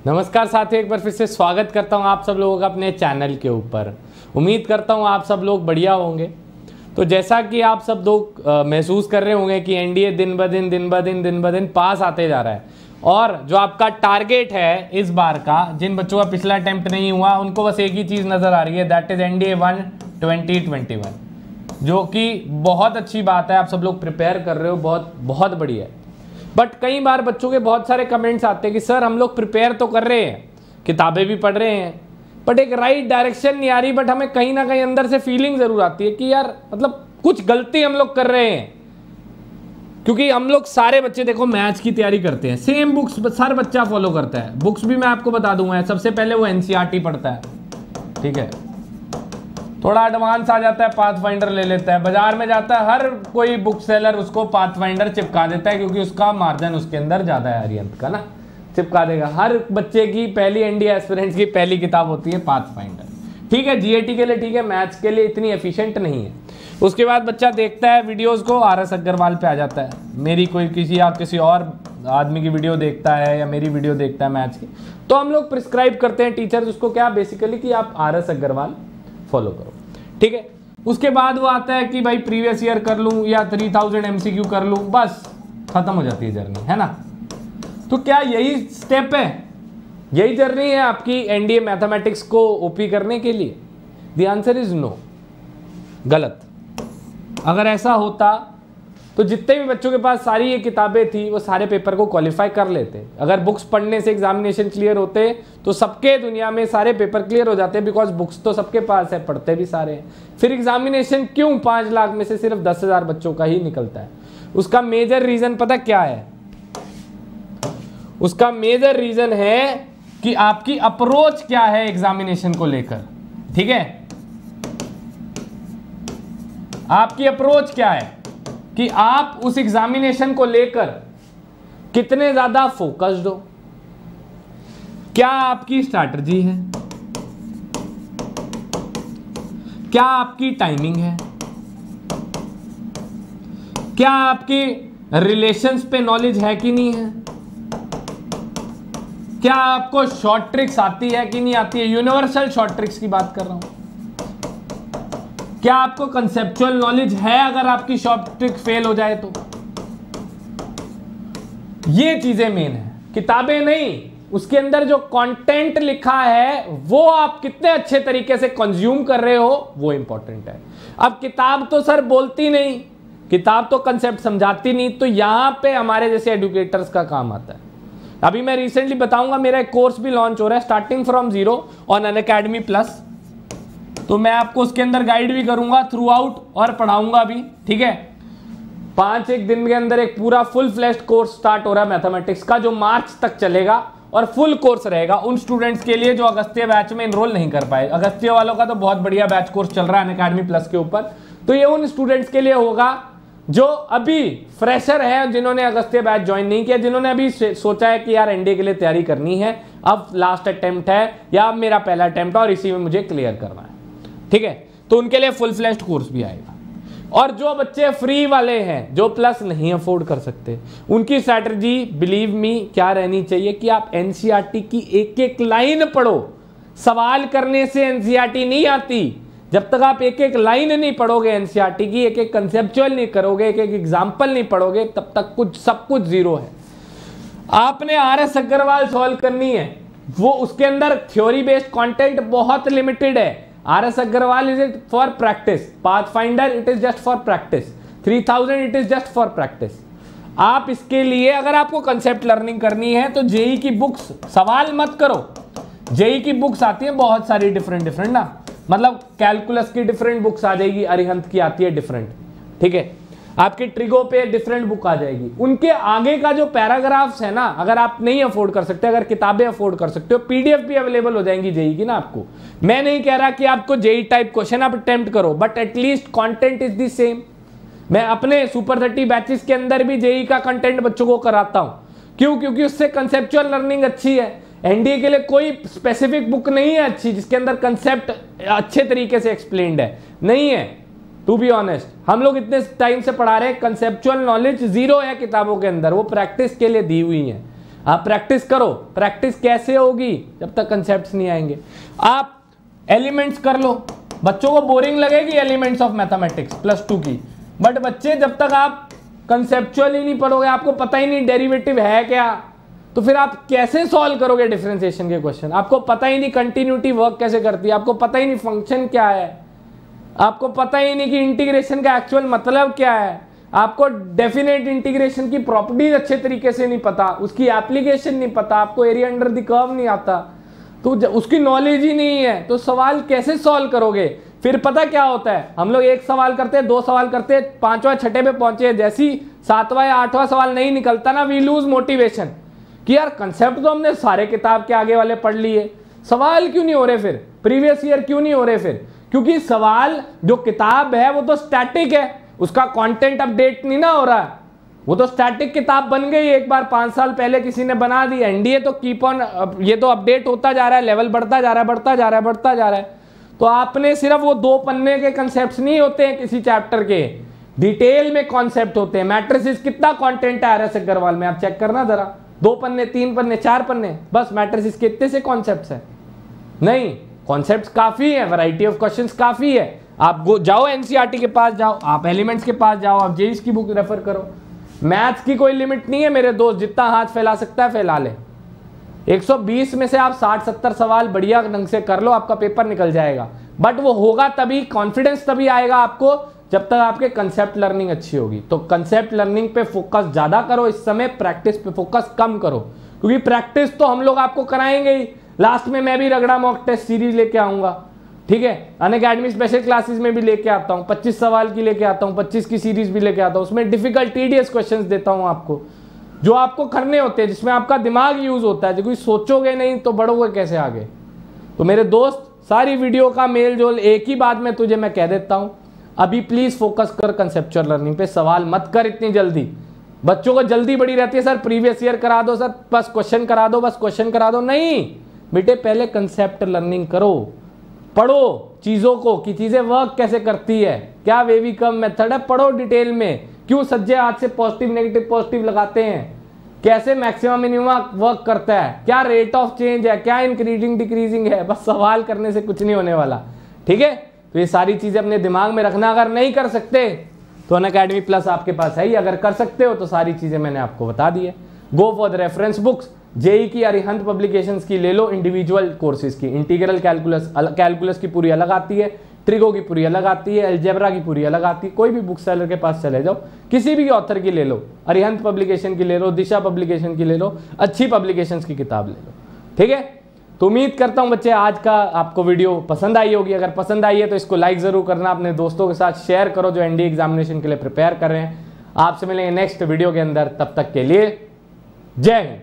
नमस्कार साथियों, एक बार फिर से स्वागत करता हूं आप सब लोगों का अपने चैनल के ऊपर। उम्मीद करता हूं आप सब लोग बढ़िया होंगे। तो जैसा कि आप सब लोग महसूस कर रहे होंगे कि एनडीए दिन ब दिन पास आते जा रहा है, और जो आपका टारगेट है इस बार का, जिन बच्चों का पिछला अटेम्प्ट नहीं हुआ उनको बस एक ही चीज़ नज़र आ रही है, दैट इज़ एनडीए 1 2021, जो कि बहुत अच्छी बात है। आप सब लोग प्रिपेयर कर रहे हो, बहुत बहुत बढ़िया है। बट कई बार बच्चों के बहुत सारे कमेंट्स आते हैं कि सर हम लोग प्रिपेयर तो कर रहे हैं, किताबें भी पढ़ रहे हैं, बट एक राइट डायरेक्शन नहीं आ रही। बट हमें कहीं ना कहीं अंदर से फीलिंग ज़रूर आती है कि यार मतलब कुछ गलती हम लोग कर रहे हैं। क्योंकि हम लोग सारे बच्चे देखो मैथ्स की तैयारी करते हैं, सेम बुक्स हर बच्चा फॉलो करता है। बुक्स भी मैं आपको बता दूंगा, सबसे पहले वो एनसीईआरटी पढ़ता है, ठीक है, थोड़ा एडवांस आ जाता है पाथफाइंडर ले लेता है, बाजार में जाता है, हर कोई बुक सेलर उसको पाथफाइंडर चिपका देता है क्योंकि उसका मार्जिन उसके अंदर ज़्यादा है, अरिहंत का ना, चिपका देगा। हर बच्चे की पहली एनडीए एस्पिरेंट्स की पहली किताब होती है पाथफाइंडर, ठीक है, जीएटी के लिए ठीक है, मैथ्स के लिए इतनी एफिशिएंट नहीं है। उसके बाद बच्चा देखता है वीडियोस को, आरएस अग्रवाल पे आ जाता है, मेरी कोई किसी या किसी और आदमी की वीडियो देखता है या मेरी वीडियो देखता है मैथ्स की, तो हम लोग प्रिस्क्राइब करते हैं टीचर्स उसको क्या बेसिकली कि आप आरएस अग्रवाल फॉलो करो, ठीक है। उसके बाद वो आता है कि भाई प्रीवियस ईयर कर लूं या 3000 एमसीक्यू कर लूं, बस खत्म हो जाती है जर्नी, है ना। तो क्या यही स्टेप है, यही जर्नी है आपकी एनडीए मैथमेटिक्स को ओपी करने के लिए? द आंसर इज नो, गलत। अगर ऐसा होता तो जितने भी बच्चों के पास सारी ये किताबें थी वो सारे पेपर को क्वालिफाई कर लेते। अगर बुक्स पढ़ने से एग्जामिनेशन क्लियर होते तो सबके दुनिया में सारे पेपर क्लियर हो जाते, बिकॉज बुक्स तो सबके पास है, पढ़ते भी सारे हैं। फिर एग्जामिनेशन क्यों 5 लाख में से सिर्फ 10,000 बच्चों का ही निकलता है? उसका मेजर रीजन पता क्या है? उसका मेजर रीजन है कि आपकी अप्रोच क्या है एग्जामिनेशन को लेकर, ठीक है। आपकी अप्रोच क्या है कि आप उस एग्जामिनेशन को लेकर कितने ज्यादा फोकस्ड हो, क्या आपकी स्ट्रैटेजी है, क्या आपकी टाइमिंग है, क्या आपकी रिलेशंस पे नॉलेज है कि नहीं है, क्या आपको शॉर्ट ट्रिक्स आती है कि नहीं आती है, यूनिवर्सल शॉर्ट ट्रिक्स की बात कर रहा हूं। क्या आपको कंसेप्चुअल नॉलेज है अगर आपकी शॉर्ट ट्रिक फेल हो जाए तो? ये चीजें मेन है, किताबें नहीं। उसके अंदर जो कंटेंट लिखा है वो आप कितने अच्छे तरीके से कंज्यूम कर रहे हो वो इंपॉर्टेंट है। अब किताब तो सर बोलती नहीं, किताब तो कंसेप्ट समझाती नहीं, तो यहां पे हमारे जैसे एडुकेटर्स का काम आता है। अभी मैं रिसेंटली बताऊंगा, मेरा एक कोर्स भी लॉन्च हो रहा है, starting from zero on Unacademy plus. तो मैं आपको उसके अंदर गाइड भी करूंगा थ्रू आउट और पढ़ाऊंगा भी, ठीक है। 5-1 दिन के अंदर एक पूरा फुल फ्लैश्ड कोर्स स्टार्ट हो रहा है मैथमेटिक्स का, जो मार्च तक चलेगा और फुल कोर्स रहेगा उन स्टूडेंट्स के लिए जो अगस्त्य बैच में इनरोल नहीं कर पाए। अगस्त्य वालों का तो बहुत बढ़िया बैच कोर्स चल रहा है अनअकैडमी प्लस के ऊपर, तो ये उन स्टूडेंट्स के लिए होगा जो अभी फ्रेशर है, जिन्होंने अगस्त्य बैच ज्वाइन नहीं किया, जिन्होंने अभी सोचा है कि यार एनडीए के लिए तैयारी करनी है, अब लास्ट अटेम्प्ट है या अब मेरा पहला अटेम्प्ट है और इसी में मुझे क्लियर करना है, ठीक है। तो उनके लिए फुल फ्लैश्ड कोर्स भी आएगा। और जो बच्चे फ्री वाले हैं, जो प्लस नहीं अफोर्ड कर सकते, उनकी स्ट्रैटेजी बिलीव मी क्या रहनी चाहिए कि आप एनसीईआरटी की एक एक लाइन पढ़ो। सवाल करने से एनसीईआरटी नहीं आती। जब तक आप एक एक लाइन नहीं पढ़ोगे एनसीईआरटी की, एक एक कंसेप्चुअल नहीं करोगे, एक एक एग्जाम्पल नहीं पढ़ोगे, तब तक सब कुछ जीरो है। आपने आरएस अग्रवाल सॉल्व करनी है, वो उसके अंदर थ्योरी बेस्ड कंटेंट बहुत लिमिटेड है। RS Agarwal is it for practice, Pathfinder it is just for practice, 3000 it is just for practice. आप इसके लिए अगर आपको कंसेप्ट लर्निंग करनी है तो जेई की बुक्स, सवाल मत करो, जेई की बुक्स आती है बहुत सारी डिफरेंट ना, मतलब कैलकुलस की डिफरेंट बुक्स आ जाएगी, अरिहंत की आती है डिफरेंट, ठीक है, आपकी ट्रिगो पे डिफरेंट बुक आ जाएगी। उनके आगे का जो पैराग्राफ्स है ना, अगर आप नहीं अफोर्ड कर सकते, अगर किताबें अफोर्ड कर सकते हो, पीडीएफ भी अवेलेबल हो जाएंगी जेई की ना आपको। मैं नहीं कह रहा कि आपको जेई टाइप क्वेश्चन आप अटेम्प्ट करो, but at least content is the same. मैं अपने सुपर 30 बैचेस के अंदर भी जेई का कंटेंट बच्चों को कराता हूं। क्यों? क्योंकि उससे कंसेप्चुअल लर्निंग अच्छी है। एनडीए के लिए कोई स्पेसिफिक बुक नहीं है अच्छी जिसके अंदर कंसेप्ट अच्छे तरीके से एक्सप्लेन्ड है, नहीं है। टू बी ऑनेस्ट, हम लोग इतने टाइम से पढ़ा रहे हैं, कंसेप्चुअल नॉलेज जीरो है किताबों के अंदर, वो प्रैक्टिस के लिए दी हुई है। आप प्रैक्टिस करो। प्रैक्टिस कैसे होगी? जब तक कंसेप्ट्स नहीं आएंगे। आप एलिमेंट्स कर लो, बच्चों को बोरिंग लगेगी एलिमेंट्स ऑफ मैथमेटिक्स +2 की, बट बच्चे जब तक आप कंसेप्चुअली नहीं पढ़ोगे, आपको पता ही नहीं डेरिवेटिव है क्या, तो फिर आप कैसे सॉल्व करोगे डिफरेंशिएशन के क्वेश्चन? आपको पता ही नहीं कंटिन्यूटी वर्क कैसे करती है, आपको पता ही नहीं फंक्शन क्या है, आपको पता ही नहीं कि इंटीग्रेशन का एक्चुअल मतलब क्या है, आपको डेफिनेट इंटीग्रेशन की प्रॉपर्टीज अच्छे तरीके से नहीं पता, उसकी एप्लीकेशन नहीं पता, आपको एरिया अंडर द कर्व नहीं आता, तो उसकी नॉलेज ही नहीं है, तो सवाल कैसे सॉल्व करोगे? फिर पता क्या होता है, हम लोग एक सवाल करते हैं, 2 सवाल करते हैं, 5वां 6ठे पे पहुंचे, जैसी 7वां या 8वां सवाल नहीं निकलता ना, वी लूज मोटिवेशन कि यार कंसेप्ट तो हमने सारे किताब के आगे वाले पढ़ लिए, सवाल क्यों नहीं हो रहे, फिर प्रीवियस ईयर क्यों नहीं हो रहे? फिर क्योंकि सवाल जो किताब है वो तो स्टैटिक है, उसका कंटेंट अपडेट नहीं ना हो रहा है, वो तो स्टैटिक किताब बन गई एक बार 5 साल पहले किसी ने बना दी। एनडीए तो कीप ऑन, ये तो अपडेट होता जा रहा है, लेवल बढ़ता जा रहा है, बढ़ता जा रहा है, बढ़ता जा रहा है। तो आपने सिर्फ वो 2 पन्ने के कॉन्सेप्ट्स नहीं होते हैं किसी चैप्टर के, डिटेल में कॉन्सेप्ट होते हैं। मैट्रिसेस कितना कंटेंट है आरएस अग्रवाल में, आप चेक करना जरा, 2 पन्ने, 3 पन्ने, 4 पन्ने, बस मैट्रिसेस के इतने से कॉन्सेप्ट्स है? नहीं, कॉन्सेप्ट्स काफी है, वैरायटी ऑफ क्वेश्चंस काफी है। आप जाओ एनसीईआरटी के पास जाओ, आप एलिमेंट्स के पास जाओ, आप जेईई की बुक रेफर करो। मैथ्स की कोई लिमिट नहीं है मेरे दोस्त, जितना हाथ फैला सकता है फैला ले। 120 में से आप 60-70 सवाल बढ़िया ढंग से कर लो, आपका पेपर निकल जाएगा। बट वो होगा तभी, कॉन्फिडेंस तभी आएगा आपको जब तक आपके कंसेप्ट लर्निंग अच्छी होगी। तो कंसेप्ट लर्निंग पे फोकस ज्यादा करो इस समय, प्रैक्टिस पे फोकस कम करो, क्योंकि प्रैक्टिस तो हम लोग आपको कराएंगे ही। लास्ट में मैं भी रगड़ा मॉक टेस्ट सीरीज लेके आऊंगा, ठीक है, अनअकैडमी स्पेशल क्लासेस में भी लेके आता हूं, 25 सवाल की लेके आता हूं, 25 की सीरीज भी लेके आता हूं, उसमें डिफिकल्ट टीडियस क्वेश्चंस देता हूं आपको, जो आपको करने होते हैं, जिसमें आपका दिमाग यूज होता है। जो कोई सोचोगे नहीं तो बढ़ोगे कैसे आगे? तो मेरे दोस्त, सारी वीडियो का मेल जोल एक ही बात में तुझे मैं कह देता हूं, अभी प्लीज फोकस कर कंसेप्चुअल लर्निंग पे, सवाल मत कर इतनी जल्दी। बच्चों को जल्दी बड़ी रहती है, सर प्रीवियस ईयर करा दो, सर बस क्वेश्चन करा दो, बस क्वेश्चन करा दो। नहीं बेटे, पहले कंसेप्ट लर्निंग करो, पढ़ो चीजों को कि चीजें वर्क कैसे करती है, क्या वेविकम मेथड है, पढ़ो डिटेल में, क्यों सज्जे हाथ से पॉजिटिव नेगेटिव पॉजिटिव लगाते हैं, कैसे मैक्सिमम मिनिमम वर्क करता है, क्या रेट ऑफ चेंज है, क्या इंक्रीजिंग डिक्रीजिंग है। बस सवाल करने से कुछ नहीं होने वाला, ठीक है। तो ये सारी चीजें अपने दिमाग में रखना। अगर नहीं कर सकते तो अनअकैडमी प्लस आपके पास है ही, अगर कर सकते हो तो सारी चीजें मैंने आपको बता दी है। Go for the reference books, JEE की अरिहंत पब्लिकेशंस की ले लो, इंडिविजुअल कोर्सेज की, इंटीग्रल कैलकुलस की पूरी अलग आती है, ट्रिगो की पूरी अलग आती है, अलजेब्रा की पूरी अलग आती है। कोई भी बुक सेलर के पास चले जाओ, किसी भी ऑथर की ले लो, अरिहंत पब्लिकेशन की ले लो, दिशा पब्लिकेशन की ले लो, अच्छी पब्लिकेशंस की किताब ले लो, ठीक है। तो उम्मीद करता हूं बच्चे आज का आपको वीडियो पसंद आई होगी। अगर पसंद आई है तो इसको लाइक जरूर करना, अपने दोस्तों के साथ शेयर करो जो एनडीए एग्जामिनेशन के लिए प्रिपेयर कर रहे हैं। आपसे मिलेंगे नेक्स्ट वीडियो के अंदर, तब तक के लिए जय हिंद।